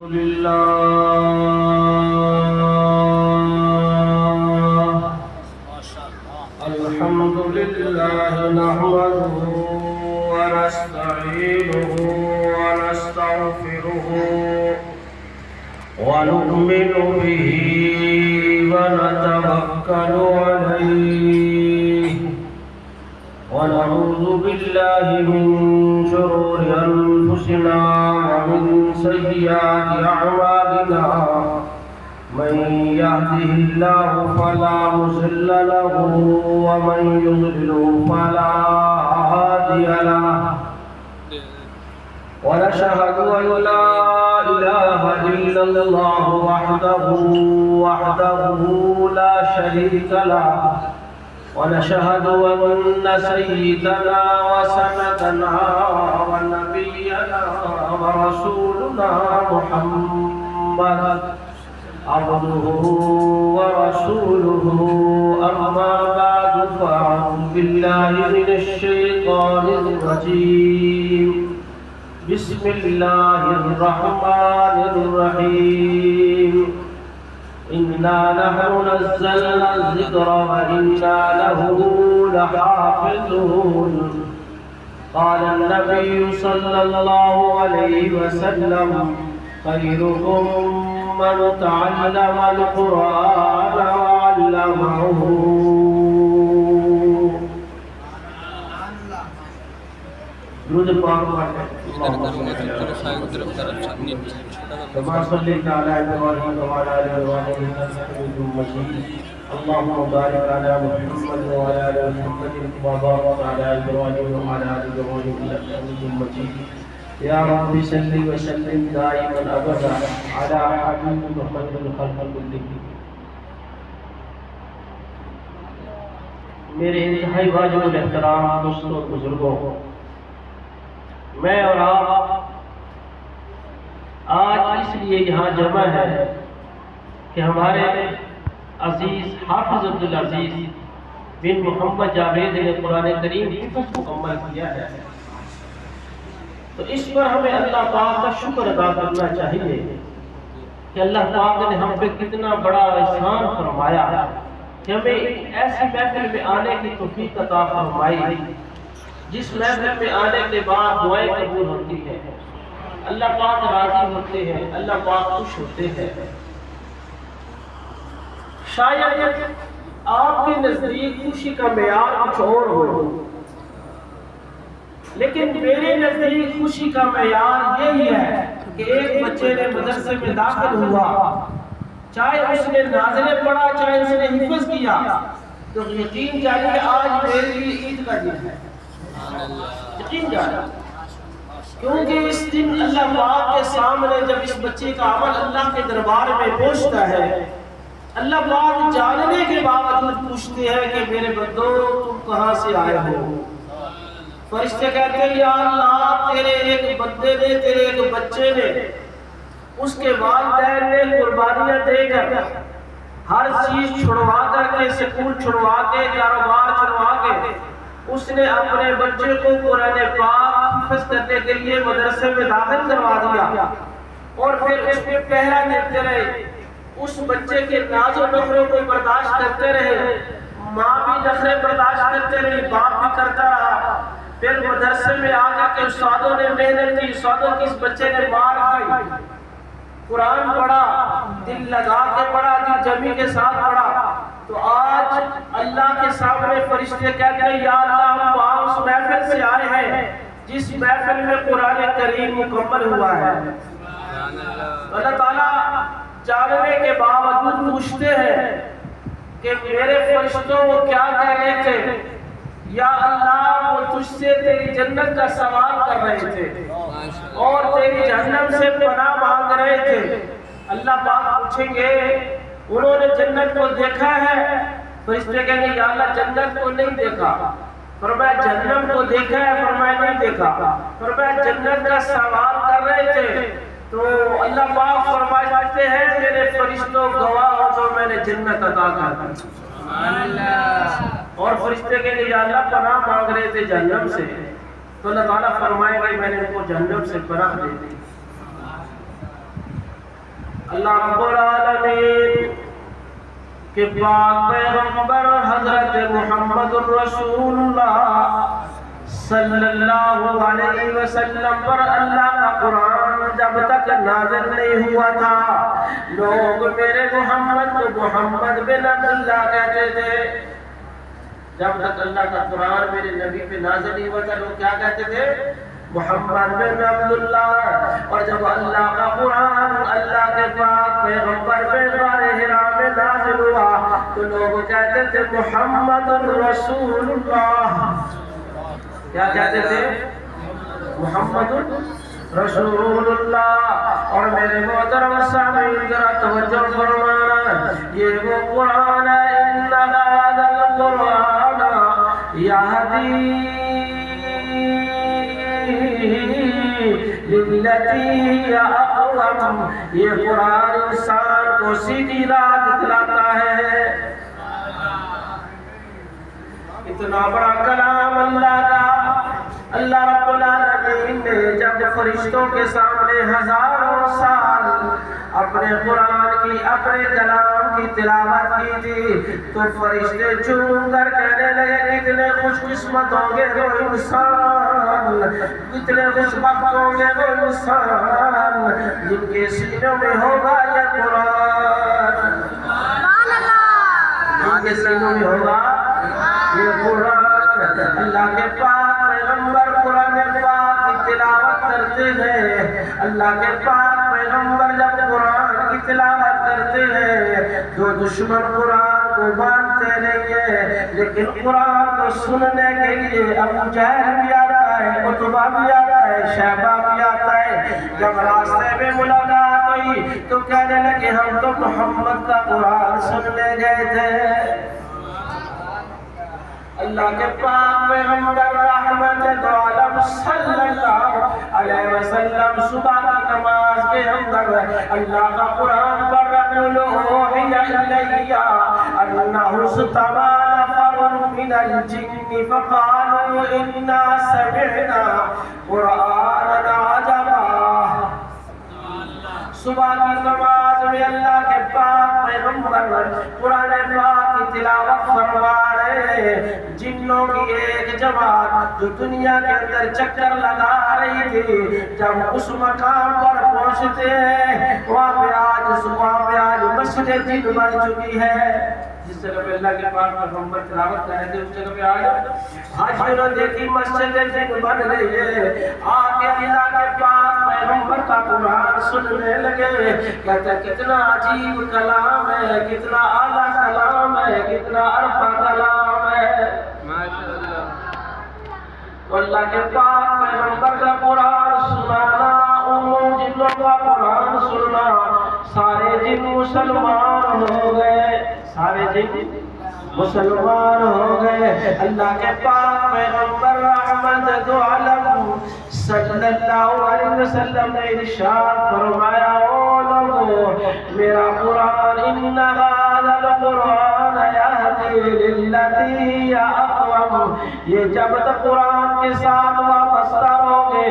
الحمد لله نحمده ونستعينه ونستغفره ونؤمن به ونتوكل عليه ونعوذ بالله من شرور أنفسنا ومن سيئات أعمالنا من يهده الله فلا مضل له ومن يضلل فلا هادي له ونشهد أن لا إله إلا الله وحده لا شريك له ونشهد أن سيدنا وسندنا ونبينا ورسولنا محمد عبده ورسوله أما بعد فأعوذ بالله من الشيطان الرجيم بسم الله الرحمن الرحيم إنا نحن نزلنا الذكر وإنا له لحافظون قال النبي صلى الله عليه وسلم خيركم من تعلم القرآن وعلمه درود پاک پڑھیں كما صليت على إبراهيم وعلى آل إبراهيم إنك حميد مجيد اللهم بارك على محمد وعلى آل محمد كما باركت على إبراهيم وعلى آل إبراهيم إنك حميد مجيد يا رب صل وسلم دائما أبدا على حبيبك خير الخلق كلهم. میرے انتہائی واجب الاحترام دوستوں اور بزرگوں، میں اور آپ آج اس لیے یہاں جمع ہے کہ ہمارے عزیز حافظ عبدالعزیز بن محمد جاوید نے قرآن کریم حفظ مکمل کیا ہے، تو اس پر ہمیں اللہ پاک کا شکر ادا کرنا چاہیے کہ اللہ پاک نے ہم پہ کتنا بڑا احسان فرمایا کہ ہمیں ایسی محفل میں آنے کی توفیق عطا فرمائی جس محفل میں آنے کے بعد دعائیں قبول ہوتی ہیں، اللہ پاک راضی ہوتے ہیں، اللہ پاک خوش ہوتے ہیں. شاید آپ کے نزدیک خوشی کا معیار کچھ اور ہو، لیکن میرے نزدیک خوشی کا معیار یہی ہے کہ ایک بچے نے مدرسے میں داخل ہوا، چاہے اس نے نازلے پڑھا چاہے اس نے حفظ کیا، تو یقین جانیے آج میرے لیے عید کا دن ہے. یقین جانیے، کیونکہ اس دن اللہ پاک کے سامنے جب اس بچے کا عمل اللہ کے دربار میں پہنچتا ہے، اللہ پاک جاننے کے باوجود پوچھتے ہیں کہ میرے بندو تم کہاں سے آئے ہو؟ فرشتے کہتے ہیں یا اللہ تیرے ایک بندے نے، تیرے ایک بچے نے، اس کے والدین نے قربانیاں دے کر ہر چیز چھڑوا کر کے، سکول چھڑوا کے، کاروبار چھڑوا کے اس نے اپنے بچے کو قرآن پاک حفظ کرنے کے لیے مدرسے میں داخل کروا دیا، اور پھر اس میں پہرا دیتے رہے، اس بچے کے ناز و نخروں کو برداشت کرتے رہے، ماں بھی نخرے برداشت کرتے رہی، باپ بھی کرتا رہا. پھر مدرسے میں آ کر کے استادوں نے محنت کی، استادوں کی اس بچے نے مار کھائی، قرآن پڑھا، دل لگا کے پڑھا، دل جمی کے ساتھ پڑھا. تو آج اللہ کے سامنے فرشتے کہتے ہیں یا اللہ ہم وہاں اس محفل سے آئے ہیں جس محفل میں قرآن کریم مکمل ہوا ہے. اللہ تعالیٰ جاننے کے باوجود پوچھتے ہیں کہ میرے فرشتوں وہ کیا کہہ رہے تھے؟ یا اللہ وہ تجھ سے تیری جنت کا سوال کر رہے تھے اور تیری جہنم سے پناہ مانگ رہے تھے. اللہ پاک پوچھیں گے انہوں نے جنت کو دیکھا ہے؟ فرشتے کہیں گے یا اللہ جنت کو نہیں دیکھا. فرمایا جہنم کو دیکھا ہے؟ فرمایا نہیں دیکھا. فرمایا جنت کا سوال کر رہے تھے، تو اللہ پاک فرماتے ہیں میرے فرشتوں گواہ ہو تو میں نے جنت عطا کر دی. اور فرشتے کے لیے اللہ پناہ مانگ رہے تھے جہنم سے، تو اللہ تعالیٰ فرمائے گا میں نے ان کو جہنم سے پناہ دے دی. اللہ رب العالمین کہ پاک پیغمبر حضرت محمد الرسول اللہ صلی اللہ علیہ وسلم پر اللہ کا قرآن جب تک نازل نہیں ہوا تھا لوگ میرے محمد کو محمد بن عبداللہ کہتے تھے. جب تک اللہ کا قرآن میرے نبی پہ نازل نہیں ہوا تھا لوگ کیا کہتے تھے؟ محمد بن عبداللہ. اور جب اللہ کا قرآن اللہ کے پاک پیغمبر پہ غار حرا میں نازل ہوا تو لوگ کہتے تھے محمد رسول اللہ. کیا کہتے تھے؟ محمد رسول اللہ. اور میرے محترم سامعین ذرا توجہ فرمانا یہ وہ قرآن ہے ان هذا القرآن یہدی للتی اقوم. یہ قرآن انسان کو سیدھی راہ دکھلاتا ہے. اتنا بڑا کلام اللہ کا اللہ رب العالمین نے جب فرشتوں کے سامنے ہزاروں سال اپنے قرآن کی اپنے کلام کی تلاوت کی تھی تو فرشتے جھوم کر کہنے لگے کتنے خوش قسمت ہوں گے وہ انسان، کتنے خوش بخت ہوں گے وہ انسان جن کے سینوں میں ہوگا یہ قرآن، جن کے سینوں میں ہوگا یہ قرآن. اللہ کے پاک پیغمبر قرآن پاک کی تلاوت کرتے ہیں. اللہ کے پاک پیغمبر جب قرآن کی تلاوت کرتے ہیں جو دشمن قرآن کو مانتے نہیں ہیں لیکن قرآن کو سننے کے لیے ابو جہل بھی آتا ہے، عتبہ بھی آتا ہے، شیبہ بھی آتا ہے. جب راستے میں ملاقات ہوئی تو کہنے لگے ہم تو محمد کا قرآن سننے گئے تھے. اللہ کے پاک پیغمبر رحمت عالم صلی اللہ علیہ وسلم صبح کی نماز کے اندر اللہ کا قرآن پڑھ رہے اوحی الی انہ استمع نفر من الجن فقالوا انا سمعنا قرآنا عجبا. صبح کی نماز میں اللہ کے پاک پیغمبر قرآن پاک کی تلاوت فرما رہے ہیں. جنوں کی ایک جماعت جو دنیا کے اندر چکر لگا رہی تھی جب اس مقام پر پہنچتے ہیں وہاں پہ آج مسجد جن بن چکی ہے. جس جگہ پہ اللہ کے پاک پیغمبر تلاوت کر رہے تھے اس جگہ پہ آج انہوں نے دیکھی مسجد جن بن رہی ہے. آگے اللہ کے پاک پیغمبر کا قرآن سننے لگے. کہتے ہیں کتنا عجیب کلام ہے، کتنا اعلیٰ کلام ہے، کتنا عرفہ کلام ہے. تو اللہ کے پاک پیغمبر کا قرآن سنانا ان جنوں کا قرآن سننا سارے جن مسلمان ہو گئے، سارے جن مسلمان ہو گئے. اللہ کے پاک پیغمبر رحمت عالم صلی اللہ علیہ وسلم نے ارشاد فرمایا او لوگو میرا قرآن ان هذا القرآن یہدی للتی ہی اقوم. یہ جب تک قرآن کے ساتھ وابستہ ہوگے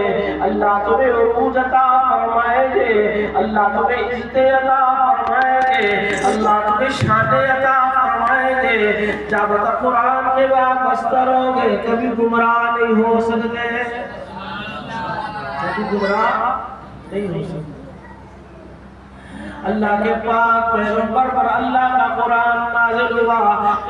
اللہ تمہیں عروج عطا فرمائے گے، اللہ تمہیں عزت عطا فرمائے گے، اللہ تمہیں شان عطا فرمائے گے. جب تک قرآن کے وابستہ رہوگے کبھی گمراہ نہیں ہو سکتے، کبھی گمراہ نہیں ہو سکتے. اللہ کے پاک پیغمبر پر اللہ کا قرآن نازل ہوا.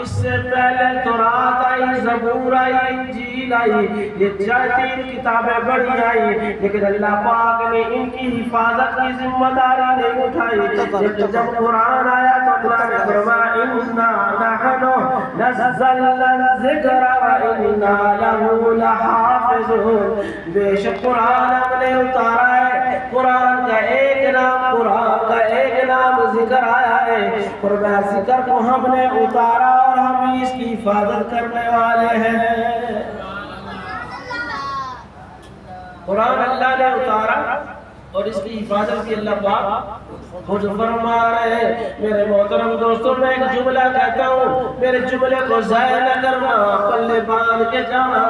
اس سے پہلے تورات آئی، زبور آئی، انجیل آئی، یہ تین کتابیں بڑی آئی لیکن اللہ پاک نے ان کی حفاظت کی ذمہ داری نہیں اٹھائی. لیکن جب قرآن آیا تو اللہ نے فرمایا انا نحن نزلنا الذکر وانا له لحافظون. بے شک قرآن ہم نے اتارا ہے. قرآن کا ایک نام، قرآن کا ایک نام ذکر آیا ہے اور وہ ذکر کو ہم نے اتارا اور ہم اس کی حفاظت کرنے والے ہیں. قرآن اللہ نے اتارا اور اس کی حفاظت بھی اللہ پاک خود فرما رہے ہیں۔ میرے محترم دوستوں، میں ایک جملہ کہتا ہوں، میرے جملے کو ضائع نہ کرنا، پلے باندھ کے جانا۔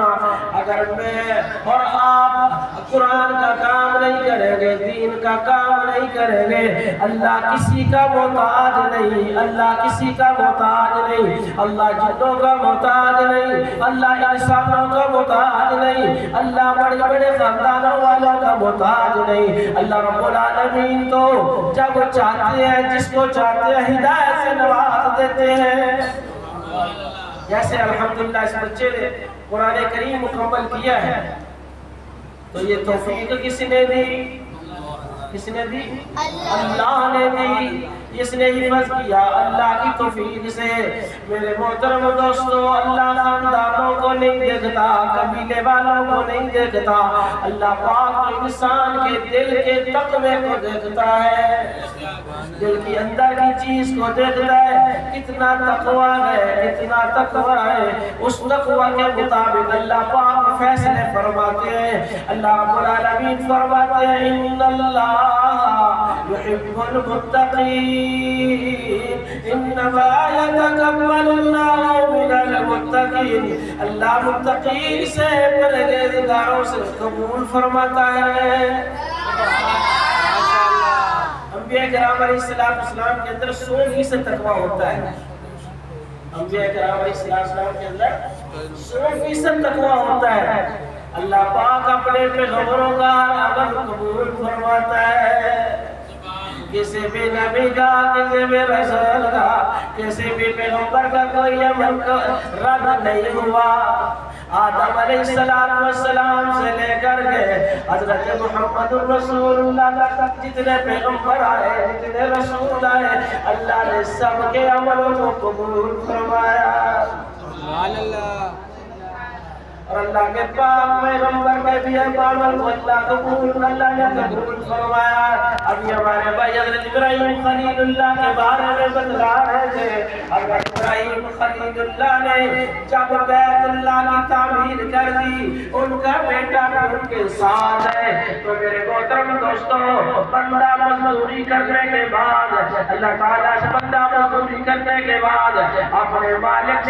اگر میں اور آپ قرآن کا کام نہیں کریں گے، دین کا کام نہیں کریں گے، اللہ کسی کا محتاج نہیں، اللہ کسی کا محتاج نہیں، اللہ جنوں کا محتاج نہیں، اللہ انسانوں کا محتاج نہیں، اللہ بڑے بڑے خاندانوں والوں کا محتاج نہیں۔ اللہ رب العالمین تو جب چاہتے ہیں جس کو چاہتے ہیں ہدایت سے نواز دیتے ہیں۔ جیسے الحمدللہ اس بچے نے قرآن کریم مکمل کیا ہے، تو یہ توفیق کس نے دی؟ کس نے دی؟ اللہ نے دی۔ جس نے حفظ کیا اللہ کی توفیق سے۔ میرے محترم دوستو، اللہ خاندانوں کو نہیں دیکھتا، قبیلے والوں کو نہیں دیکھتا، اللہ پاک انسان کے دل کے تقوی کو دیکھتا ہے، دل کی اندر کی چیز کو دیکھتا ہے، کتنا تقوی ہے، کتنا تقوی ہے۔ اس تقوی کے مطابق اللہ پاک فیصلے فرماتے ہیں۔ اللہ رب العالمین فرماتے ہیں ان اللہ يحب المتقين انما يتقبل الله من المتقين۔ اللہ متقین سے پرہیزگاروں سے قبول فرماتا ہے۔ انبیاء کرام علیہ السلام کے اندر 100% تقویٰ ہوتا ہے۔ انبیاء کرام علیہ السلام کے اندر 100% تقویٰ ہوتا ہے۔ اللہ پاک اپنے پیغمبروں کا عمل قبول فرماتا ہے۔ کسی بھی نبی کا، کسی بھی رسول کا، کسی بھی پیغمبر کا کوئی عمل رد نہیں ہوا۔ آدم علیہ السلام سے لے کر کے حضرت محمد رسول اللہ تک جتنے پیغمبر آئے، جتنے رسول آئے، اللہ نے سب کے عملوں کو قبول فرمایا۔ اور اللہ کے پاک پیغمبر کے بھی عمل کو اللہ نے قبول فرمایا۔ ابھی ہمارے بھائی حضرت ابراہیم خلیل اللہ کے بارے میں بتلا رہے تھے۔ حضرت ابراہیم خلیل اللہ نے جب بیت اللہ کی تعمیر کر دی، ان کا بیٹا بھی ان کے ساتھ ہے۔ تو میرے محترم دوستوں، بندہ مزدوری کرنے کے بعد، اللہ تعالیٰ سے بندہ مزدوری کرنے کے بعد اپنے مالک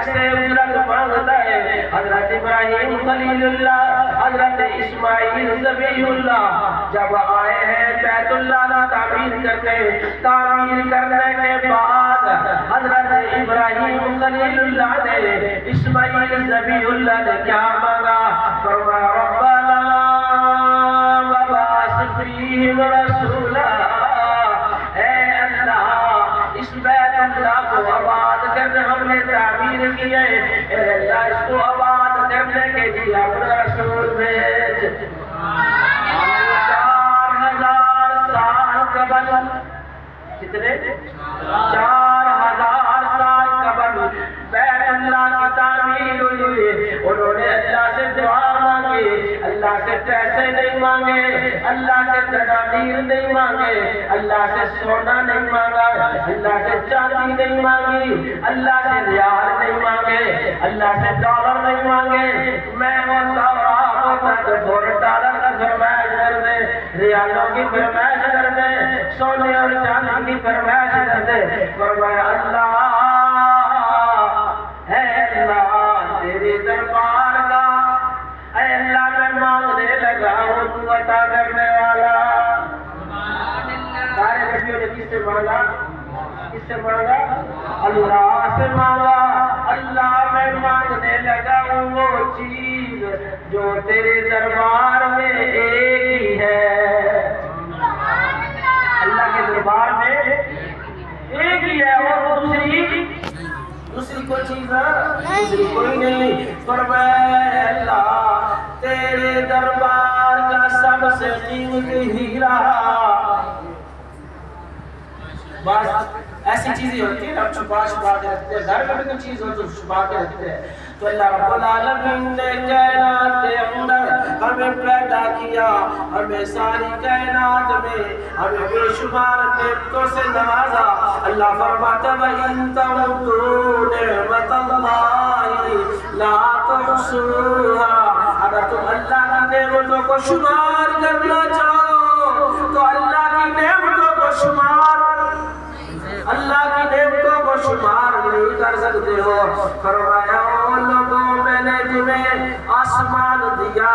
سے اجرت مانگتا ہے۔ حضرت ابراہیم خلیل اللہ، حضرت اسماعیل ذبیح اللہ جب آئے ہیں بیت اللہ تعمیر کرنے کے بعد، حضرت ابراہیم خلیل اللہ نے، اسماعیل ذبیح اللہ نے کیا مانگا؟ فرمایا ربنا وبعث فیہم رسولا، اے اللہ اس بیت اللہ کو آباد کرنے ہم نے تعمیر کی ہے، اے اللہ اس کو آباد کرنے کے لیے اپنا رسول بھیج۔ 4000 سال قبل، کتنے؟ 4000 سال قبل بیت اللہ کی تعمیر ہوئی۔ انہوں نے اللہ سے دعا مانگی، اللہ سے پیسے نہیں مانگے، اللہ سے دنانیر نہیں مانگے، اللہ سے سونا نہیں مانگا، اللہ سے چاندی نہیں مانگی، اللہ سے ریال نہیں مانگے، اللہ سے ڈالر نہیں مانگے۔ میں ہوتا تو $4 کا فرمائش کر دے، ریالوں کی فرمائش کر دے، سونے اور چاندی کی فرمائش کر دے۔ فرمایا اللہ، اے اللہ تیرے دربار کا، اے اللہ میں مانگنے لگا ہوں، تو عطا کرنے والا۔ سارے نبیوں نے کس سے مانگا؟ کس سے مانگا؟ اللہ سے مانگا۔ اللہ میں مانگنے لگا ہوں وہ چیز جو تیرے دربار میں ایک ہی ہے۔ اللہ کے دربار میں ایک ہی ہے، اور دوسری کوئی چیز دوسری کوئی نہیں۔ فرمایا اللہ تیرے دربار کا سب سے قیمتی ہیرا، بس ایسی چیزیں ہوتی ہیں ہم چھپا کے رکھتے ہیں، گھر میں بھی کوئی چیز ہو تو چھپا کے رکھتے ہیں۔ تو اللہ رب العالمین نے کائنات کے اندر ہمیں پیدا کیا، ہمیں ساری کائنات میں ہمیں بے شمار نعمتوں سے نوازا۔ اللہ فرماتا ہے وَإِن تَعُدُّوا نِعْمَتَ اللَّهِ لَا تُحْصُوهَا، اگر تم اللہ کی نعمتوں کو شمار کرنا چاہو تو اللہ کی نعمتوں کو شمار نہیں کر سکتے ہو۔ فرمایا او لوگوں میں نے تمہیں آسمان دیا،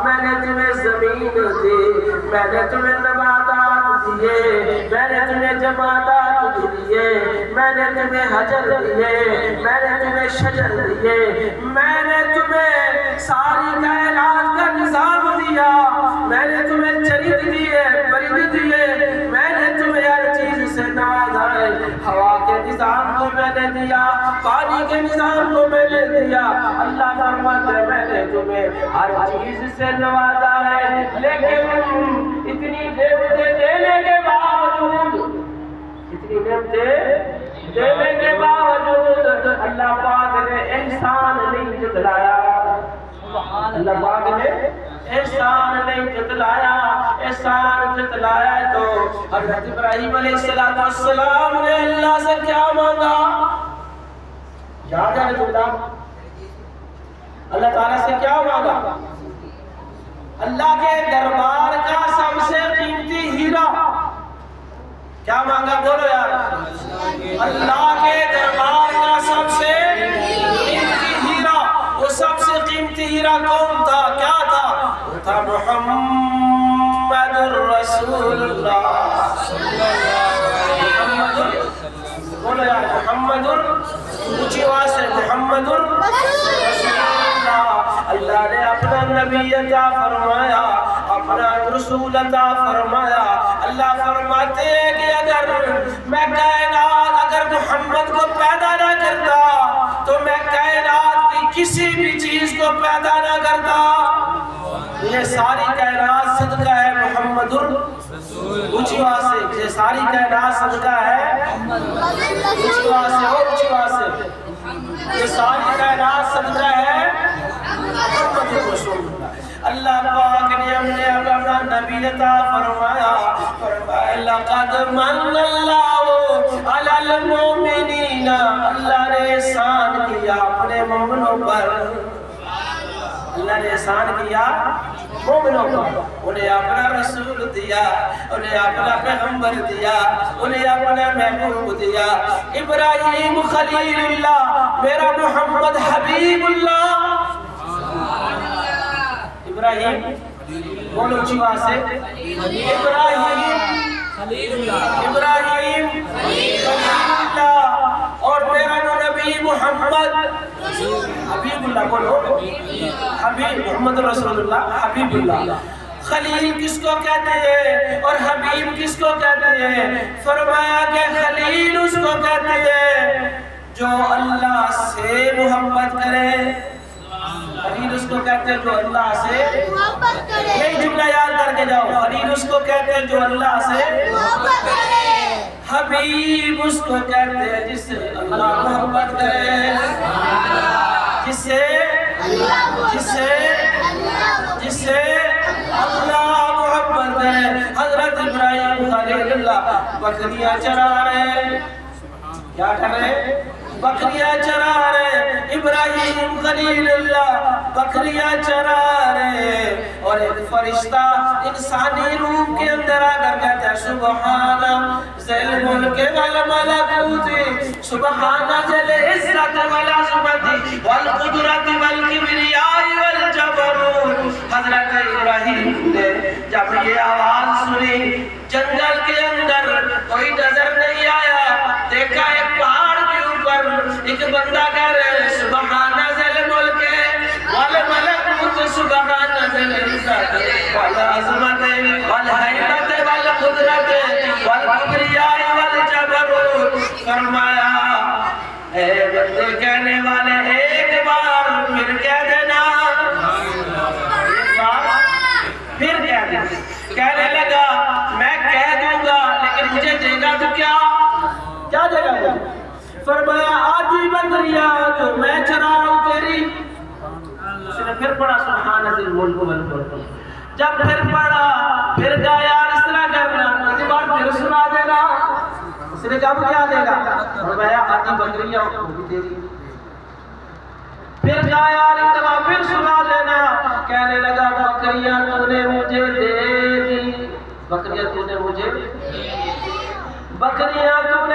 میں نے تمہیں زمین دی، میں نے تمہیں نباتات دیے، میں نے تمہیں جمادات دیے، میں نے تمہیں حجر دیے، میں نے تمہیں شجر دیے، میں نے تمہیں ساری کائنات کا نظام دیا، میں نے تمہیں چرند دیے، پرند دیے، میں نے تمہیں ہر چیز سے نوازا ہے۔ ہوا کے نظام کو میں نے دیا، پانی کے نظام کو میں نے دیا۔ اللہ فرماتا ہے میں نے تمہیں ہر چیز سے نوازا ہے، لیکن اتنی نعمتیں دینے کے باوجود اللہ پاک نے احسان نہیں جتلایا، اللہ پاک نے احسان نہیں جتلایا۔ احسان جتلایا تو حضرت ابراہیم علیہ السلام نے اللہ سے کیا مانگا؟ یاد ہے اللہ تعالیٰ سے کیا مانگا؟ اللہ کے دربار کا سب سے قیمتی ہیرا کیا مانگا؟ بولو یار، اللہ کے دربار کا سب سے قیمتی ہیرا، وہ سب سے قیمتی ہیرا کون تھا؟ کیا تھا؟ وہ تھا محمد الرسول اللہ۔ بولو یار، محمد اونچی آواز سے محمد الرسول اللہ۔ اللہ نے اپنا نبی عطا فرمایا، اپنا رسول عطا فرمایا۔ اللہ فرماتے ہیں کہ اگر میں کائنات اگر محمد کو پیدا نہ کرتا تو میں کائنات کی کسی بھی چیز کو پیدا نہ کرتا۔ یہ ساری کائنات صدقہ ہے محمد الرسول۔ اونچی آواز سے، یہ ساری کائنات صدقہ ہے، اونچی آواز سے اور اونچی آواز سے، یہ ساری کائنات صدقہ ہے محمد الرسول اللہ۔ اللہ پاک نے ہم نے اپنا نبی عطا فرمایا، فرمایا لقد من اللہ علی المؤمنین، اللہ نے احسان کیا اپنے مومنوں پر، اللہ نے احسان کیا مومنوں پر، انہیں اپنا رسول دیا، انہیں اپنا پیغمبر دیا، انہیں اپنا محبوب دیا۔ ابراہیم خلیل اللہ، میرا محمد حبیب اللہ۔ ابراہیم بولو اونچی آواز سے، ابراہیم خلیل اللہ، اور میرا نبی محمد حبیب اللہ۔ بولو حبیب، محمد رسول اللہ حبیب اللہ۔ خلیل کس کو کہتے ہیں اور حبیب کس کو کہتے ہیں؟ فرمایا کہ خلیل اس کو کہتے ہیں جو اللہ سے محبت کرے، خلیل اس کو کہتے ہیں جو اللہ سے محبت کرے۔ یہ جملہ یاد کر کے جاؤ، خلیل اس کو کہتے ہیں جو اللہ سے محبت کرے، حبیب اس کو کہتے ہیں جس سے اللہ محبت کرے، جس سے اللہ محبت کرے۔ حضرت ابراہیم خلیل اللہ بکریاں چرا رہے، کیا کر رہے؟ بکریاں چرا رہے۔ ابراہیم خلیل اللہ بکریاں چرا رہے، اور ایک فرشتہ انسانی روح کے اندر آ کر کہتا ہے سبحان ذل ملک والملکوت، سبحان ذل عزت والعظمت والقدرت والکبریاء والجبروت۔ حضرت ابراہیم نے جب یہ آواز سنی، جنگل کے اندر کوئی نظر نہیں آیا، دیکھا ایک پہاڑ کے اوپر ایک بندہ کہہ رہے سبحان ذل ملک والملکوت، سبحان ذل عزت والعظمت والہیبت والقدرت والکبریاء والجبروت۔ فرمایا اے بندے کہنے والے ایک بار پھر کہہ دینا، ایک بار پھر کہہ دینا۔ کہنے لگا میں کہہ دوں گا لیکن مجھے دے گا تو کیا دے گا مجھے؟ فرمایا آدھی بکریاں جو میں چرا رہا ہوں تیری۔ اس نے پھر پڑھا سبحان ذی الملک والملکوت، جب پھر پڑھا پھر کہا یار اس طرح کرنا، اگلی بار پھر سنا دینا۔ اس نے کہا کیا دے گا؟ فرمایا آدھی بکریاں وہ بھی تیری۔ پھر کہا یار ایک دفعہ پھر سنا دینا، کہنے لگا بکریاں تو نے مجھے دے دی، بکریاں تو نے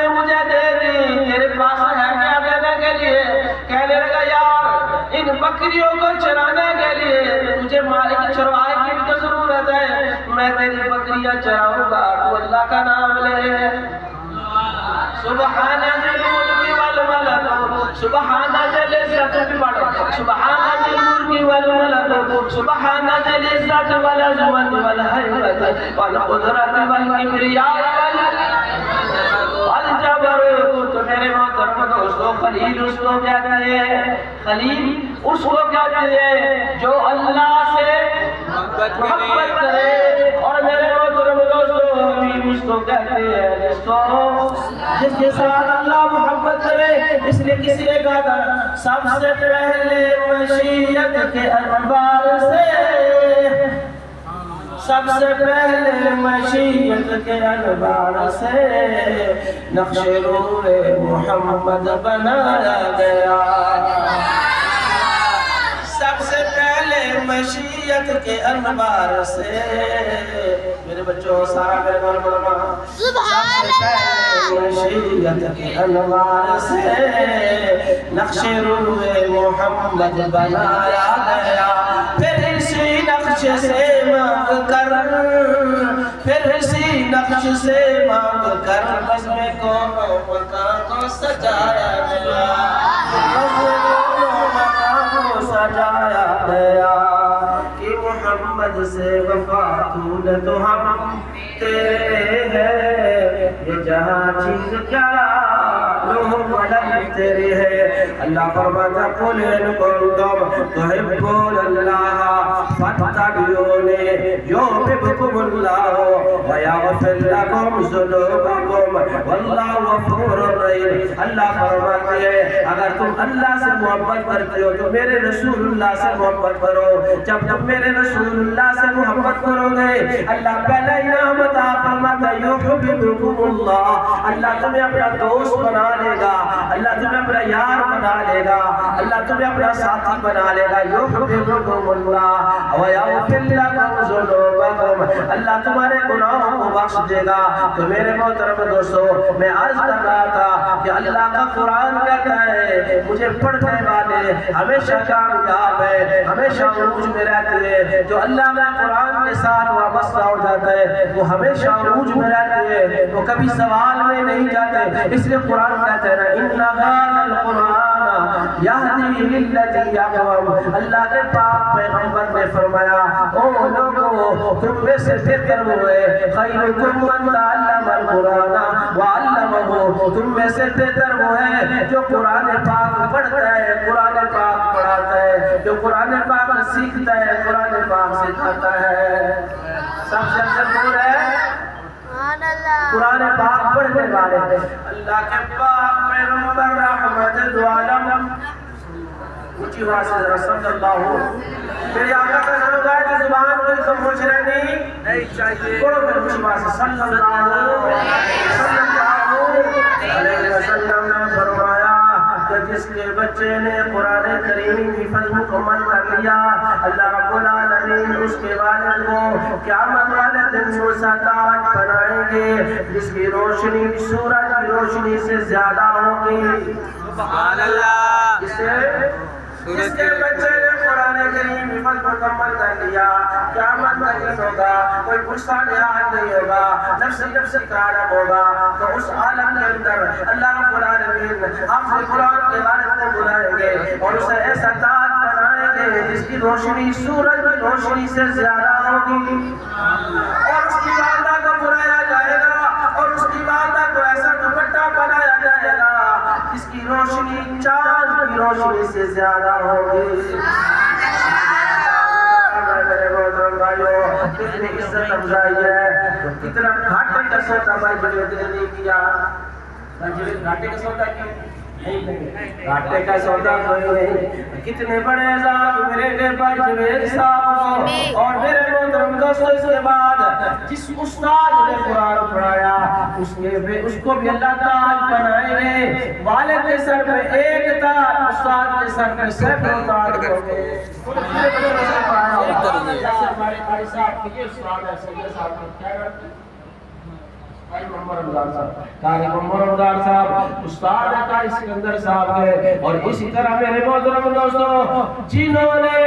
مجھے دے دی، تیرے پاس ہے کیا دینے کے لیے؟ کہنے لگا یار ان بکریوں کو چرانے کے لیے تجھے مالک چرواہے کی بھی ضرورت ہے، میں تیری بکریاں چراؤں گا، تو اللہ کا نام لے۔ سبحان ذی الملک والملک، سبحان ذی العزت والملک، سبحان ذی الملک والملک، سبحان ذی العزت والعظمت والہیبت والقدرت والکبریاء والجبروت۔ میرے محترم دوستو، خلیل اس کو کہتے ہیں، خلیل اس کو کہتے ہیں جو اللہ سے محبت کرے، اور میرے محترم دوستو حبیب اس کو کہتے ہیں جس کے ساتھ اللہ محبت کرے۔ اس لیے کسی نے کہا تھا سب سے پہلے مشیت کے انوار سے، سب سے پہلے مشیت کے انوار سے نقش روح محمد بنایا گیا، سب سے پہلے مشیت کے انوار سے۔ میرے بچوں سارا میرے بار بڑھنا، سب سے پہلے مشیت کے انوار سے نقش روح محمد بنایا گیا، پھر اسی نقش سے مانگ کر، پھر اسی نقش سے مانگ کر بزم کونوں مکان کو سجایا گیا، بزم کونوں مکان کو سجایا گیا کہ محمد سے وفا تو نے تو ہم تیرے ہیں، یہ جہاں چیز کیا روح ملک تیرے ہے۔ اللہ فرماتا قل ان کنتم تحبون اللہ فاتبعونی یحببکم اللہ ویغفر لکم ذنوبکم واللہ غفور رحیم۔ اللہ فرماتے ہیں اگر تم اللہ سے محبت کرتے ہو تو میرے رسول اللہ سے محبت کرو، جب تم میرے رسول اللہ سے محبت کرو گے اللہ پہلا انعام عطا فرماتا ہے یحببکم اللہ، اللہ تمہیں اپنا دوست بنا لے گا، اللہ تمہیں اپنا یار بنا لے گا، اللہ تمہیں اپنا ساتھی بنا لے گا، یحببکم اللہ ویغفر لکم ذنوبکم، اللہ تمہارے گناہوں کو بخش دے گا۔ تو میرے محترم دوستو میں عرض کر رہا تھا کہ اللہ کا قرآن کہتا ہے مجھے پڑھنے والے ہمیشہ کامیاب ہے، ہمیشہ عروج میں رہتے ہیں، جو اللہ کا قرآن کے ساتھ وابستہ ہو جاتا ہے وہ ہمیشہ عروج میں رہتے ہیں، وہ کبھی سوال میں نہیں جاتے۔ اس لیے قرآن کہتا ہے نا ان هذا القرآن یہدی للتی اقوم، اللہ کے پاک پیغمبر نے فرمایا او لوگوں تم میں سے بہتر ہوئے خیرکم من تعلم القرآن وعلمہ، تم میں سے بہتر وہ ہے جو قرآن پاک پڑھتا ہے، قرآن پاک پڑھاتا ہے، جو قرآن پاک سیکھتا ہے، قرآن پاک سکھاتا ہے۔ سب سے افضل کون ہے؟ قرآن پاک پڑھنے والے۔ اللہ کے پاک پیغمبر رحمت دو عالم، اونچی آواز سے ذرا صلی اللہ، میرے آقا کا نام گائے تو زبان کوئی خاموش نہیں چاہیے، پڑھو پھر اونچی آواز سے صلی اللہ علیہ وسلم نے فرمایا کہ جس کے بچے نے قرآن کریم کی حفظ مکمل کر لیا اللہ رب العالمین اس کے والد کو قیامت والے دن سوسا تاج بنائیں گے جس کی روشنی سورج کی روشنی سے زیادہ ہوگی۔ سبحان اللہ۔ جس کے بچے نے قرآن کریم حفظ مکمل کر لیا قیامت کا دن ہوگا، کوئی غصہ نہاد نہیں ہوگا، نفسی کا عالم ہوگا، تو اس عالم کے اندر اللہ رب العالمین حافظ قرآن کے والد کو بلائیں گے اور اسے ایسا تاج بنائیں گے جس کی روشنی سورج کی روشنی سے زیادہ ہوگی، اور اس کی والدہ کو بلایا جائے گا اور اس کی والدہ کو ایسا دوپٹہ بنایا جائے گا جس کی روشنی چاند کی روشنی سے زیادہ ہوگی۔ میرے محترم بھائیوں کتنی عزت افزائی ہے، کتنا گھاٹے کا سودا بھائی جوید نے نہیں کیا، بھائی جوید گھاٹے کا سودا کیا؟ گھاٹے کا سودا کوئی نہیں، کتنے بڑے اعزاز ملے گے بھائی جوید صاحب کو۔ اور میرے محترم دوستو اس کے بعد جس استاد نے قرآن پڑھایا اس کو بھی اللہ تاج بنائیں گے. والد کے سر پہ ایک تاج، استاد کے سر پہ سینکڑوں تاج ہوں گے. جیسے ہمارے قاری صاحب کے استاد ہے سید صاحب کیا کرتے ہیں؟ قاری محمد رمضان صاحب، قاری محمد رمضان صاحب استاد ہے قاری سکندر صاحب کے. اور اسی طرح میرے محترم دوستو، جنہوں نے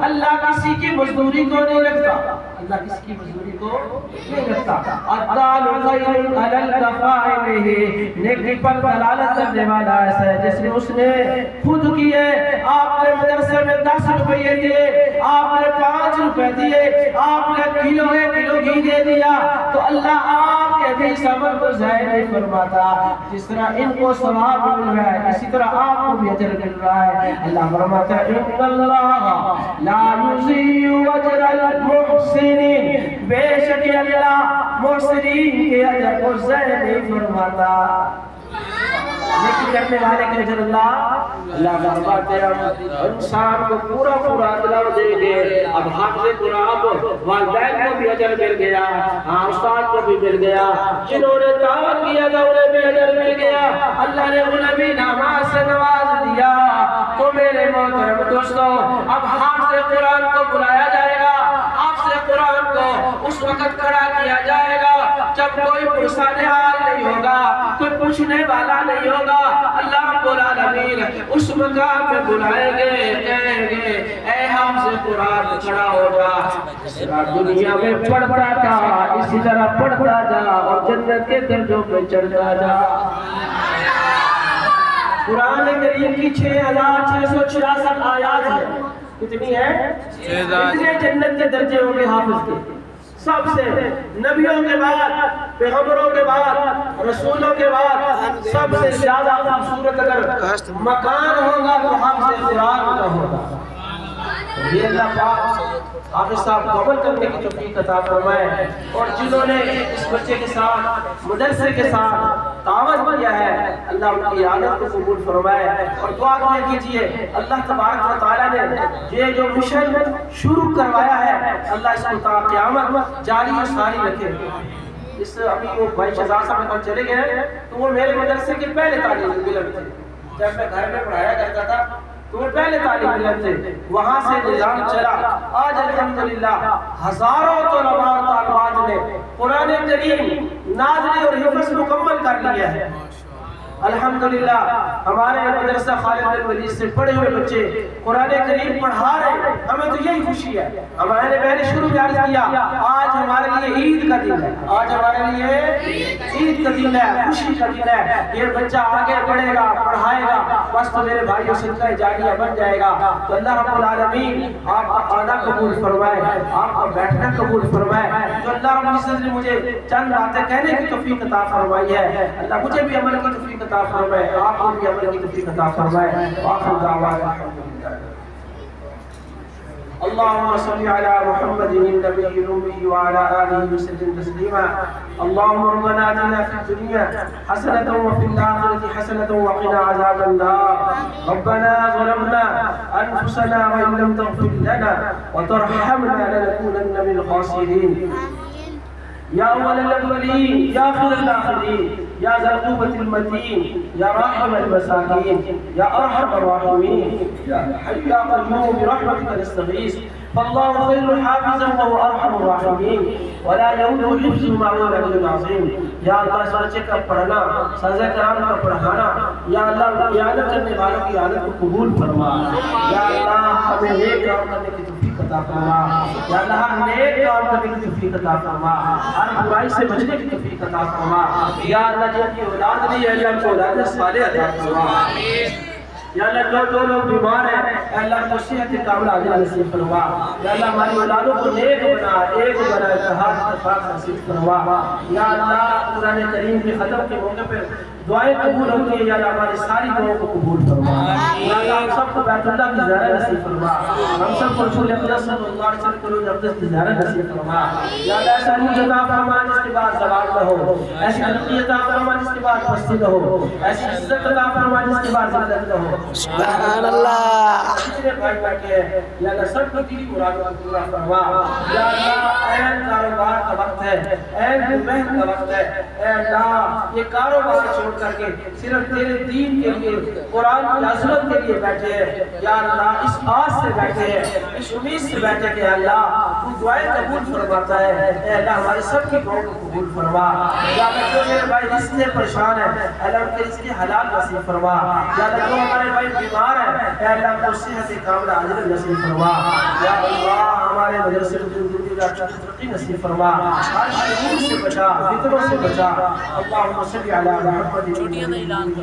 اللہ کسی کی مزدوری کو نہیں رکھتا، اللہ کسی کی مزدوری کو نہیں رکھتا. الدال خیر علی الکفائلہ، نیکی پر دلالت کرنے والا ایسا ہے جس نے اس نے خود کیے. آپ نے مدرسے میں 10 روپے دیے، آپ نے 5 روپے دیے، آپ نے کلو گھی دے دیا، تو اللہ آپ کے حدیث عمل کو ضائع نہیں فرماتا. جس طرح ان کو ثواب مل رہا ہے اسی طرح آپ کو بھی اجر مل رہا ہے. اللہ فرماتا ہے ان اللہ لا یضیع اجر المحسنین، بے شک اللہ محسنین کے اجر کو ضائع نہیں فرماتا. نیکی کرنے والے کے اجر اللہ فرماتے ہیں. انسان کو پورا دلاؤ دے گے. اب حافظ قرآن والدین کو بھی اجر مل گیا، استاد کو بھی مل گیا، جنہوں نے دعوت کیا تھا انہیں بھی اجر مل گیا. اللہ نے انہیں بھی نماز سے نواز دیا. تو میرے محترم دوستو، اب حافظ قرآن کو بلایا جائے گا، حافظ قرآن کو اس وقت کھڑا کیا جائے گا جب کوئی پرسان حال نہیں ہوگا، کوئی پوچھنے والا نہیں ہوگا. اللہ رب العالمین اس مقام پہ بلائیں گے، کہیں گے اے حافظ قرآن کھڑا ہو جا. اس طرح دنیا میں پڑھتا تھا اسی طرح پڑھتا جا اور جنت کے درجوں پہ چڑھتا جا. قرآن کریم کی 6666 آیات ہیں. کتنی ہے؟ اتنے جنت کے درجے ہوں گے حافظ کے. سب سے نبیوں کے بعد، پیغمبروں کے بعد، رسولوں کے بعد سب سے زیادہ خوبصورت اگر مکان ہوگا تو حافظ قرآن کا ہوگا. یہ اللہ پاک حافظ صاحب کو عمل کرنے کی توفیق عطا فرمائے. اور جنہوں نے اس بچے کے ساتھ مدرسے کے ساتھ تعاون کیا ہے اللہ ان کی عادت کو قبول فرمائے. اور دعا کیجئے اللہ تبارک و تعالیٰ نے یہ جو مشن شروع کروایا ہے اللہ اس کو تا قیامت جاری و ساری رکھے. اس ابھی وہ بھائی شہزاد صاحب کے پاس چلے گئے تو وہ میرے مدرسے کے پہلے طالب علم تھے. جب میں گھر میں پڑھایا کرتا تھا تو وہ پہلے طالب علم تھے. وہاں سے نظام چلا. آج الحمدللہ ہزاروں طلباء اور طالبات نے قرآن کریم نازلی اور حفظ مکمل کر لیا ہے. الحمدللہ ہمارے مدرسہ خالد بن ولید سے پڑھے ہوئے بچے قرآن کریم پڑھا رہے ہیں. ہمیں تو یہی خوشی ہے. میں نے شروع میں عرض کیا آج ہمارے لیے عید کا دن ہے، آج ہمارے لیے عید کا دن ہے، خوشی کا دن ہے. یہ بچہ آگے بڑھے گا، پڑھائے گا، بس تو میرے بھائیوں صدقہ جاریہ بن جائے گا. تو اللہ رب العالمین آپ کا آنا قبول فرمائے، آپ کا بیٹھنا قبول فرمائے. جو اللہ رب العزت نے مجھے چند باتیں کہنے کی توفیق عطا فرمائی ہے، اللہ مجھے بھی عمل کی توفیق عطا فرمائے، آپ کو بھی عمل کی توفیق عطا فرمائے. وآخر دعوانا الحمدللہ. اللهم صل على محمد النبي الأمي وعلى آله وسلم تسليما. اللهم ربنا آتنا في الدنيا حسنة وفي الآخرة حسنة وقنا عذاب النار. ربنا ظلمنا أنفسنا وإن لم تغفر لنا وترحمنا لنكونن من الخاسرين. يا أول الأولين يا آخر الآخرين يا ذا القوة المتين يا راحم المساكين يا أرحم الراحمين يا حي يا قيوم برحمتك نستغيث. فالله خير حافظا وهو أرحم الراحمين ولا يؤوده حفظهما وهو العلي العظيم. یا اللہ اس بچے کا پڑھنا، سازہ کرام کا پڑھانا، یا اللہ عیادت کرنے والوں کی عادت کو قبول فرما. یا اللہ ہمیں نیک کام کرنے کی توفیق عطا فرما. یا اللہ نیک کام کرنے کی توفیق عطا فرما، ہر برائی سے بچنے کی توفیق عطا فرما. یا اللہ جن کی اولاد نہیں ہے اللہ کو اولاد صالح عطا فرما. یا اللہ جو لوگ بیمار ہیں اے اللہ کو صحت کاملہ عاجلہ نصیب فرما. یا اللہ ہماری اولادوں کو نیک بنا، ایک بنا، اتحاد اتفاق نصیب فرما. یا اللہ قرآن کریم کے ختم کے موقع پہ دعائیں قبول ہوتی ہیں. یا اللہ ہماری ساری دعاؤں کو قبول فرما. یا اللہ ہم سب کو بیت اللہ کی زیارت نصیب فرما. ہم سب کو رسول اقدس صلی اللہ علیہ وسلم کی زیارت نصیب فرما. یا اللہ ایسا روح عطا فرما جس کے بعد زوال نہ ہو، ایسی ترقی عطا فرما جس کے بعد پستی نہ ہو، ایسی عزت عطا فرما جس کے بعد ذلت نہ ہو۔ سبحان اللہ۔ جتنے بھائی بیٹھے ہیں یا اللہ سب کو تیری مرادوں کو پورا فرما۔ یا اللہ این کاروبار کا وقت ہے، این محنت کا وقت ہے، اے اللہ یہ کاروبار چھوڑ کر کے صرف تیرے دین کے لیے، قرآن کی عظمت کے لیے بیٹھے ہیں۔ یا اللہ اس آس سے بیٹھے ہیں، اس امید سے بیٹھے کہ اللہ تو دعائیں قبول فرماتا ہے۔ اے اللہ ہمارے سب کی دعاؤں کو قبول فرما۔ یا اللہ جو میرے بھائی رزق سے پریشان ہیں، اے اللہ ان کے رزق حلال نصیب فرما۔ یا اللہ جو ہمارے بھائی بیمار ہیں، اے اللہ ان کو صحت کاملہ عاجل نصیب فرما۔ یا اللہ ہمارے مدرسے کو زندگی کا ترقی نصیب فرما، ہر شرور سے بچا، فتنوں سے بچا۔ اللهم صل على محمد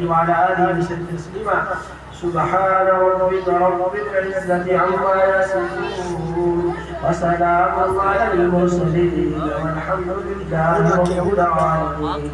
وعلى آله وسلم تسليما۔ سبحان ربك رب العزة عما يصفون وسلام على المرسلين والحمد لله رب العالمين۔